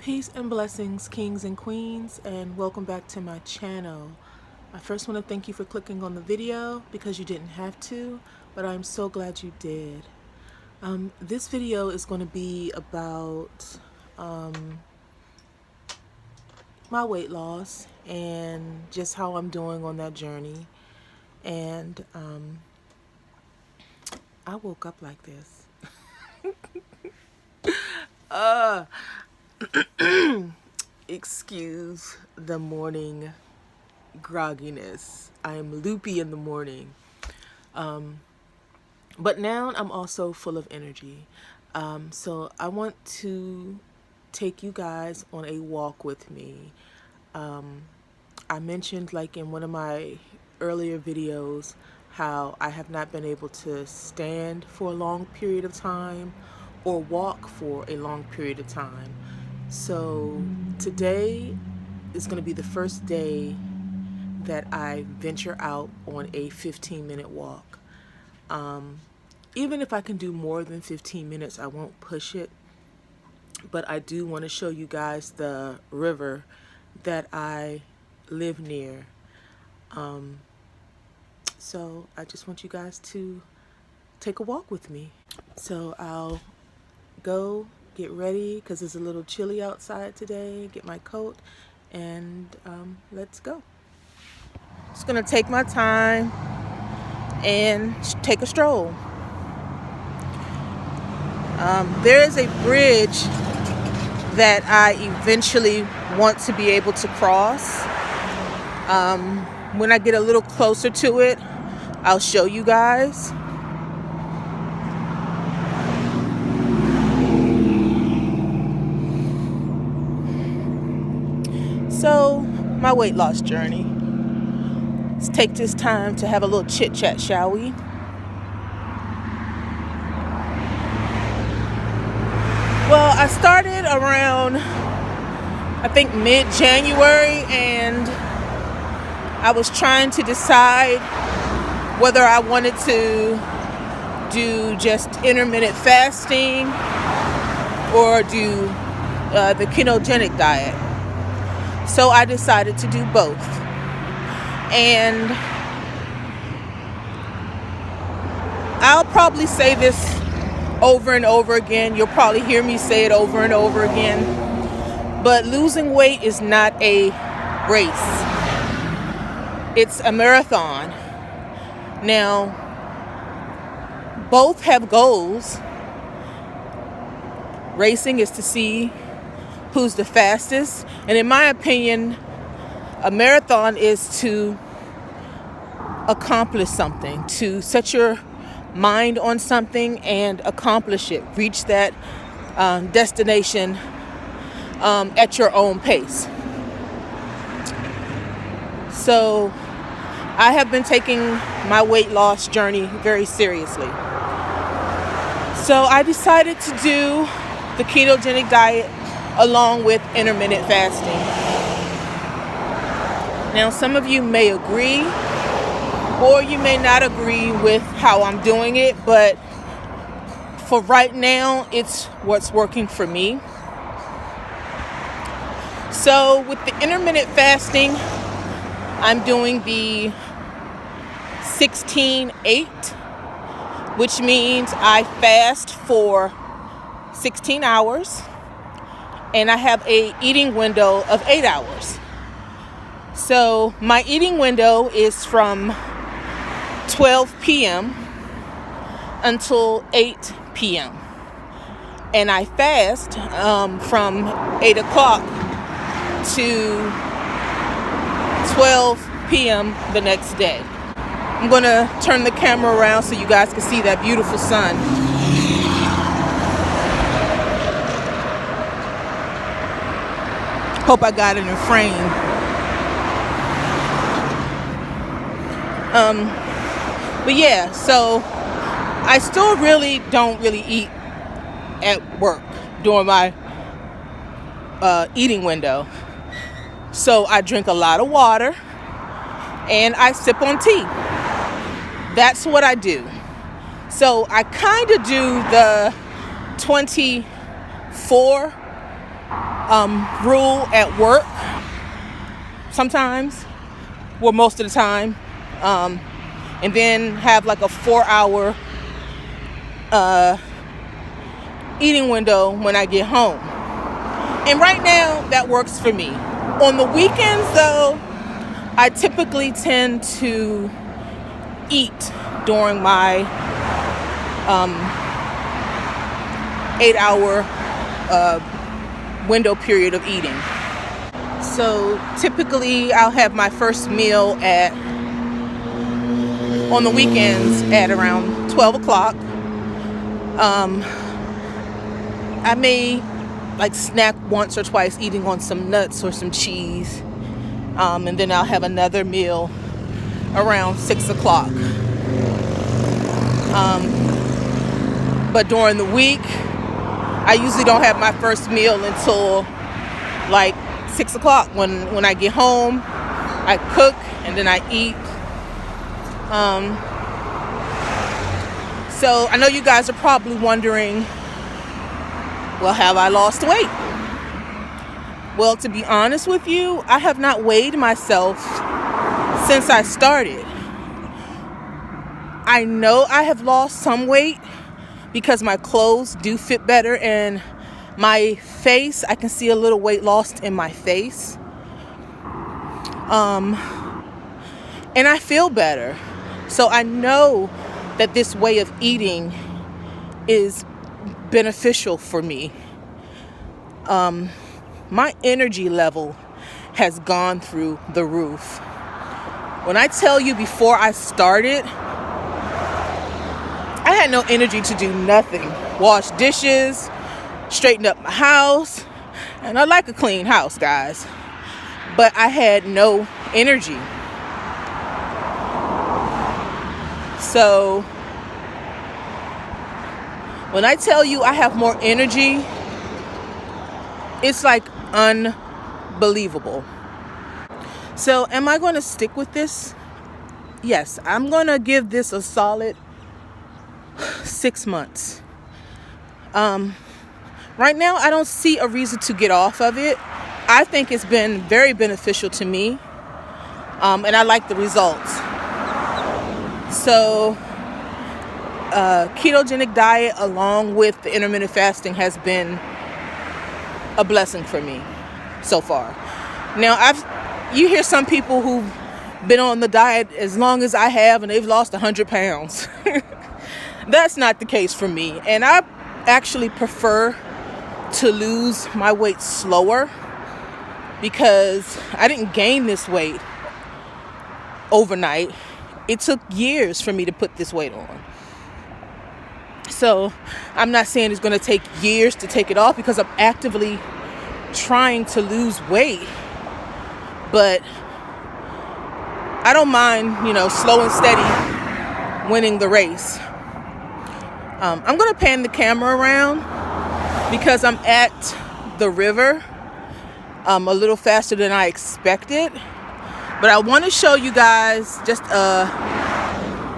Peace and blessings, kings and queens, and welcome back to my channel. I first want to thank you for clicking on the video because you didn't have to, but I'm so glad you did. This video is going to be about my weight loss and just how I'm doing on that journey. And I woke up like this. Excuse the morning grogginess. I am loopy in the morning. But now I'm also full of energy. So I want to take you guys on a walk with me. I mentioned, like in one of my earlier videos, how I have not been able to stand for a long period of time or walk for a long period of time. So today is going to be the first day that I venture out on a 15-minute walk. Even if I can do more than 15 minutes, I won't push it. But I do want to show you guys the river that I live near. So I just want you guys to take a walk with me. So I'll go get ready because it's a little chilly outside today. Get my coat and let's go. Just gonna take my time and take a stroll. There is a bridge that I eventually want to be able to cross. When I get a little closer to it, I'll show you guys. So, my weight loss journey. Let's take this time to have a little chit chat, shall we? Well, I started around, I think, mid-January, and I was trying to decide whether I wanted to do just intermittent fasting or do the ketogenic diet. So I decided to do both. And I'll probably say this over and over again. You'll probably hear me say it over and over again. But losing weight is not a race. It's a marathon. Now, both have goals. Racing is to see who's the fastest. And in my opinion, a marathon is to accomplish something, to set your mind on something and accomplish it. Reach that destination at your own pace. So I have been taking my weight loss journey very seriously. So I decided to do the ketogenic diet along with intermittent fasting. Now, some of you may agree or you may not agree with how I'm doing it, but for right now, it's what's working for me. So with the intermittent fasting, I'm doing the 16-8, which means I fast for 16 hours and I have a eating window of 8 hours. So my eating window is from 12 p.m. until 8 p.m. And I fast from 8 o'clock to 12 p.m. the next day. I'm going to turn the camera around so you guys can see that beautiful sun. Hope I got it in frame. But yeah, so I still don't eat at work during my eating window. So I drink a lot of water and I sip on tea. That's what I do. So I kind of do the 24 rule at work sometimes, well, most of the time, and then have like a 4-hour eating window when I get home. And right now that works for me. On the weekends though, I typically tend to eat during my 8-hour window period of eating. So typically I'll have my first meal on the weekends at around 12 o'clock. I may like snack once or twice eating on some nuts or some cheese. And then I'll have another meal around 6 o'clock. But during the week, I usually don't have my first meal until like 6 o'clock. When I get home, I cook and then I eat. So I know you guys are probably wondering, well, have I lost weight? Well, to be honest with you, I have not weighed myself since I started. I know I have lost some weight because my clothes do fit better, and my face, I can see a little weight lost in my face. And I feel better. So I know that this way of eating is beneficial for me. My energy level has gone through the roof. When I tell you before I started, I had no energy to do nothing. Wash dishes, straighten up my house. And I like a clean house, guys. But I had no energy. So when I tell you I have more energy, it's like unbelievable. So am I going to stick with this? Yes, I'm going to give this a solid 6 months. Right now, I don't see a reason to get off of it. I think it's been very beneficial to me, and I like the results. So ketogenic diet along with the intermittent fasting has been a blessing for me so far. Now, you hear some people who've been on the diet as long as I have and they've lost 100 pounds. That's not the case for me. And I actually prefer to lose my weight slower because I didn't gain this weight overnight. It took years for me to put this weight on. So I'm not saying it's going to take years to take it off because I'm actively trying to lose weight. But I don't mind, slow and steady winning the race. I'm going to pan the camera around because I'm at the river a little faster than I expected. But I want to show you guys just a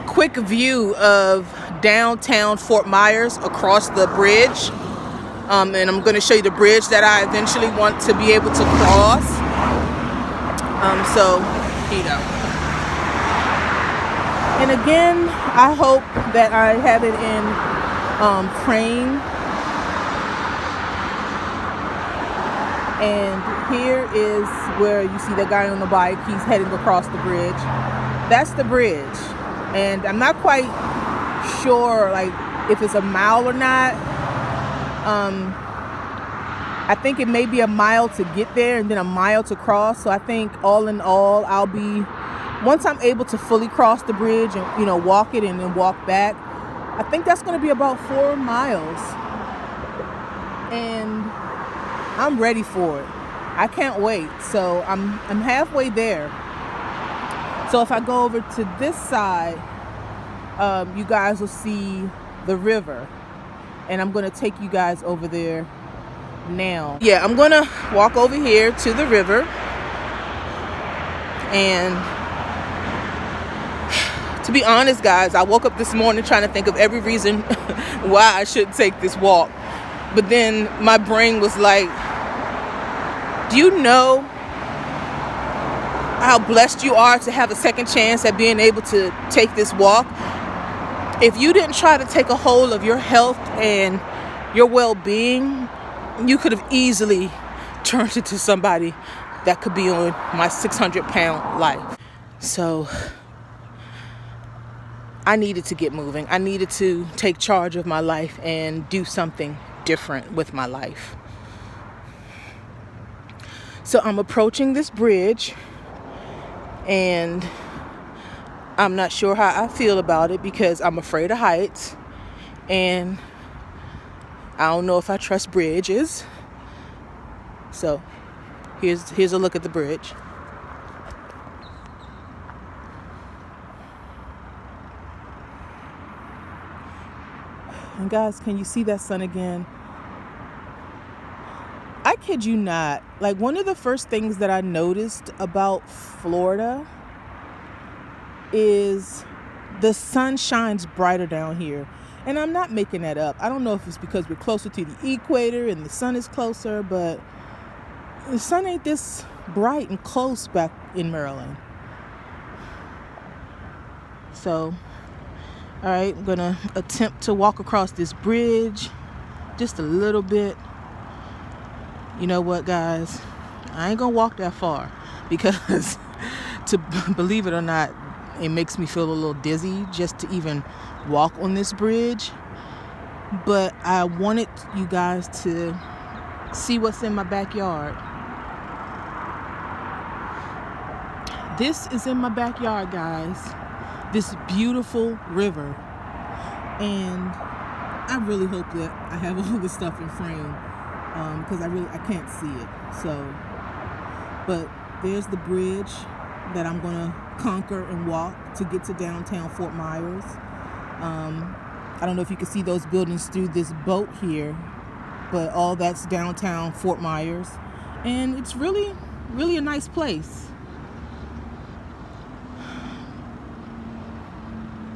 quick view of downtown Fort Myers across the bridge. And I'm going to show you the bridge that I eventually want to be able to cross. So, here you go. And again, I hope that I have it in frame. And here is where you see the guy on the bike. He's heading across the bridge. That's the bridge. And I'm not quite sure if it's a mile or not. I think it may be a mile to get there and then a mile to cross. So I think all in all, once I'm able to fully cross the bridge and, walk it and then walk back, I think that's going to be about 4 miles. And I'm ready for it. I can't wait. So I'm halfway there. So if I go over to this side, you guys will see the river. And I'm going to take you guys over there now. Yeah, I'm going to walk over here to the river. And to be honest, guys, I woke up this morning trying to think of every reason why I should take this walk. But then my brain was like, Do you know how blessed you are to have a second chance at being able to take this walk? If you didn't try to take a hold of your health and your well-being, you could have easily turned it to somebody that could be on my 600-pound life. So I needed to get moving. I needed to take charge of my life and do something different with my life. So I'm approaching this bridge, and I'm not sure how I feel about it because I'm afraid of heights, and I don't know if I trust bridges. So here's a look at the bridge. And guys, can you see that sun again? I kid you not. Like, one of the first things that I noticed about Florida is the sun shines brighter down here. And I'm not making that up. I don't know if it's because we're closer to the equator and the sun is closer, but the sun ain't this bright and close back in Maryland. So, all right, I'm going to attempt to walk across this bridge just a little bit. You know what, guys? I ain't going to walk that far because, to believe it or not, it makes me feel a little dizzy just to even walk on this bridge. But I wanted you guys to see what's in my backyard. This is in my backyard, guys. This beautiful river. And I really hope that I have all this stuff in frame because I can't see it. So, but there's the bridge that I'm gonna conquer and walk to get to downtown Fort Myers. I don't know if you can see those buildings through this boat here, but all that's downtown Fort Myers, and it's really, really a nice place.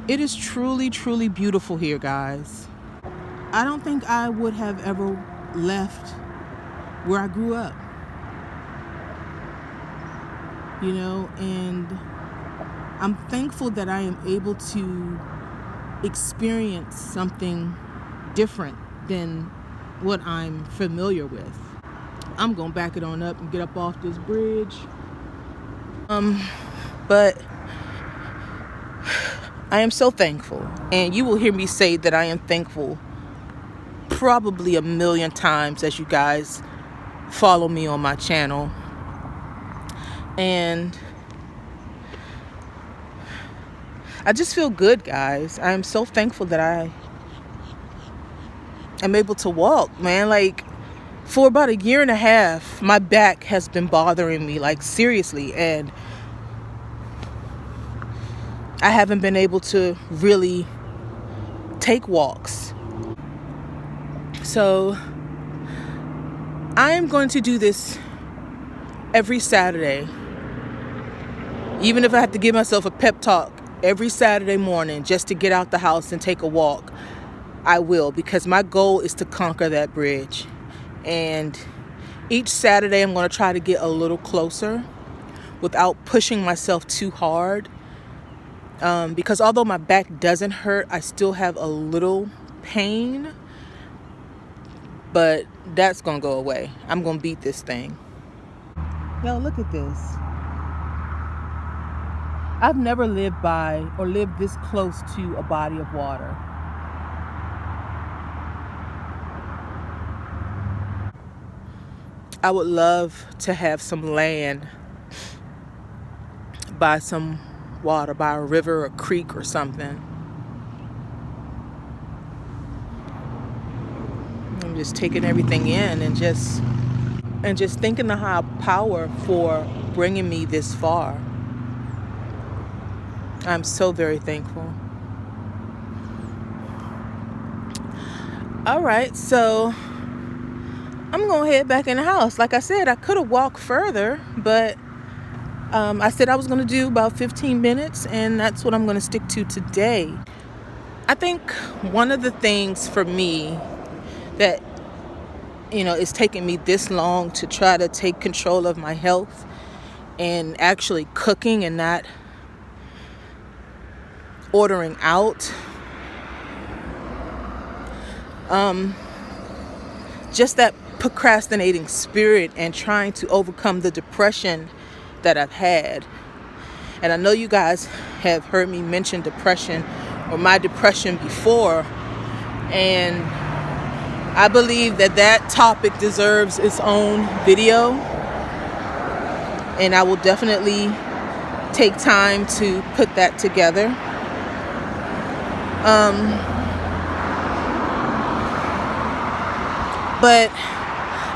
It is truly, truly beautiful here, guys. I don't think I would have ever left where I grew up. You know, and I'm thankful that I am able to experience something different than what I'm familiar with. I'm gonna back it on up and get up off this bridge. But I am so thankful, and you will hear me say that I am thankful probably 1,000,000 times as you guys follow me on my channel. And I just feel good, guys. I am so thankful that I am able to walk, man. Like, for about 1.5 years, my back has been bothering me, like, seriously, and I haven't been able to really take walks. So I am going to do this every Saturday. Even if I have to give myself a pep talk every Saturday morning just to get out the house and take a walk, I will, because my goal is to conquer that bridge. And each Saturday I'm going to try to get a little closer without pushing myself too hard. Because although my back doesn't hurt, I still have a little pain. But that's going to go away. I'm going to beat this thing. Yo, look at this. I've never lived by or lived this close to a body of water. I would love to have some land by some water, by a river or creek or something. I'm just taking everything in and just thanking the higher power for bringing me this far. I'm so very thankful. All right, so I'm going to head back in the house. Like I said, I could have walked further, but I said I was going to do about 15 minutes, and that's what I'm going to stick to today. I think one of the things for me that it's taken me this long to try to take control of my health and actually cooking and not ordering out. Just that procrastinating spirit and trying to overcome the depression that I've had. And I know you guys have heard me mention depression or my depression before, and I believe that topic deserves its own video, and I will definitely take time to put that together. But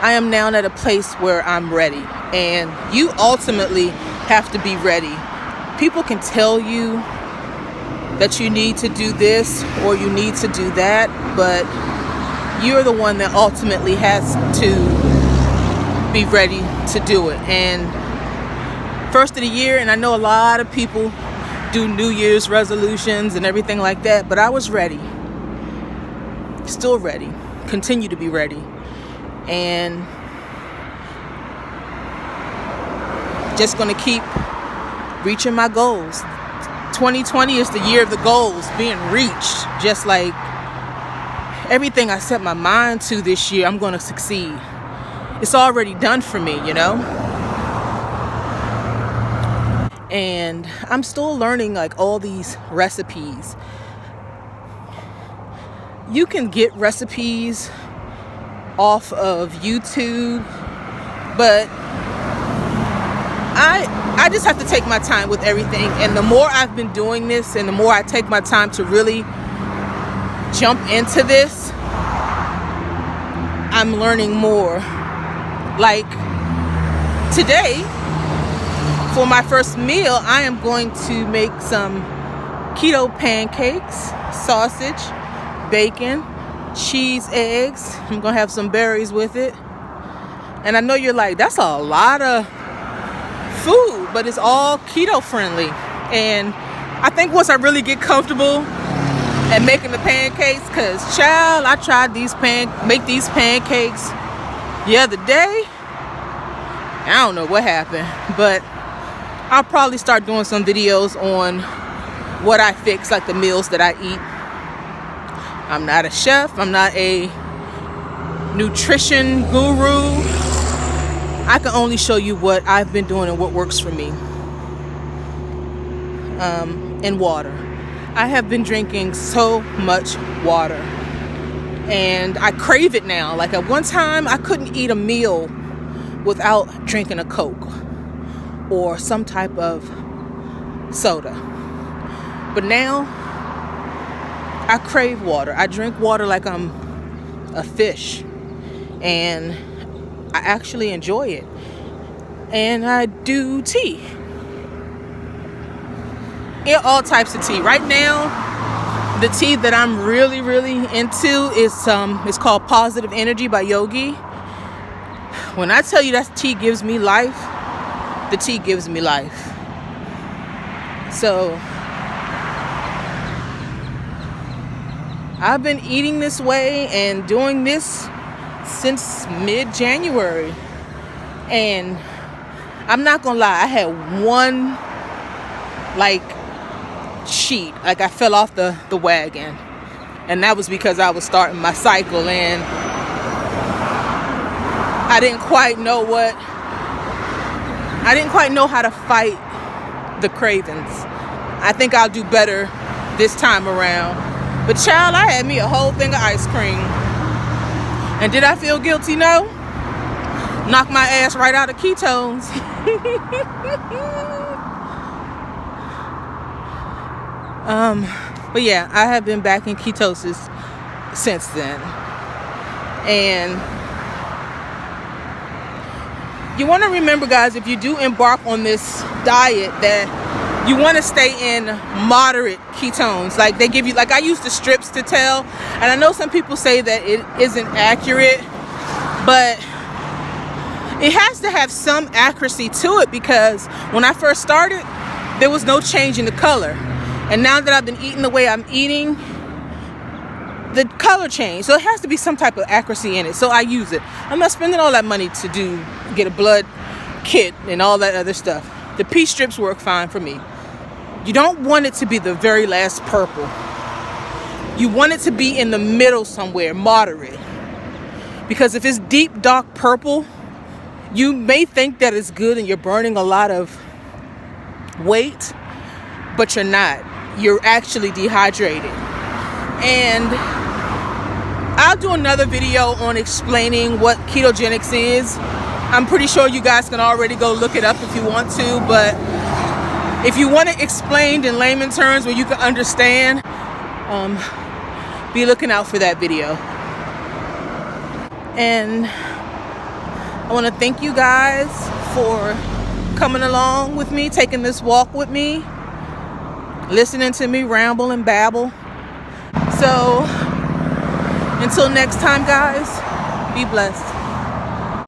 I am now at a place where I'm ready, and you ultimately have to be ready. People can tell you that you need to do this or you need to do that, but you're the one that ultimately has to be ready to do it. And first of the year, and I know a lot of people do New Year's resolutions and everything like that, but I was ready, still ready, continue to be ready, and just gonna keep reaching my goals. 2020 is the year of the goals being reached. Just like everything I set my mind to this year, I'm gonna succeed. It's already done for me, and I'm still learning like all these recipes. You can get recipes off of YouTube, but I just have to take my time with everything. And the more I've been doing this and the more I take my time to really jump into this, I'm learning more. Like today, for my first meal, I am going to make some keto pancakes, sausage, bacon, cheese, eggs. I'm going to have some berries with it. And I know you're like, that's a lot of food, but it's all keto friendly. And I think once I really get comfortable at making the pancakes, because child, I tried make these pancakes the other day. I don't know what happened, but I'll probably start doing some videos on what I fix, like the meals that I eat. I'm not a chef, I'm not a nutrition guru. I can only show you what I've been doing and what works for me. And water. I have been drinking so much water, and I crave it now. Like at one time, I couldn't eat a meal without drinking a Coke or some type of soda. But now, I crave water. I drink water like I'm a fish, and I actually enjoy it. And I do tea. Yeah, all types of tea. Right now, the tea that I'm really, really into is it's called Positive Energy by Yogi. When I tell you that tea gives me life, the tea gives me life. So I've been eating this way and doing this since mid-January, and I'm not gonna lie, I had one cheat, like I fell off the wagon, and that was because I was starting my cycle and I didn't quite know how to fight the cravings. I think I'll do better this time around. But child, I had me a whole thing of ice cream. And did I feel guilty? No. Knocked my ass right out of ketones. But yeah, I have been back in ketosis since then. And you want to remember, guys, if you do embark on this diet, that you want to stay in moderate ketones. Like they give you, like I use the strips to tell, and I know some people say that it isn't accurate, but it has to have some accuracy to it, because when I first started, there was no change in the color. And now that I've been eating the way I'm eating, the color change. So it has to be some type of accuracy in it. So I use it. I'm not spending all that money to get a blood kit and all that other stuff. The pea strips work fine for me. You don't want it to be the very last purple. You want it to be in the middle somewhere, moderate. Because if it's deep, dark purple, you may think that it's good and you're burning a lot of weight, but you're not. You're actually dehydrated. And I'll do another video on explaining what ketogenics is. I'm pretty sure you guys can already go look it up if you want to, but if you want it explained in layman terms where you can understand, be looking out for that video. And I want to thank you guys for coming along with me, taking this walk with me, listening to me ramble and babble. So until next time, guys, be blessed.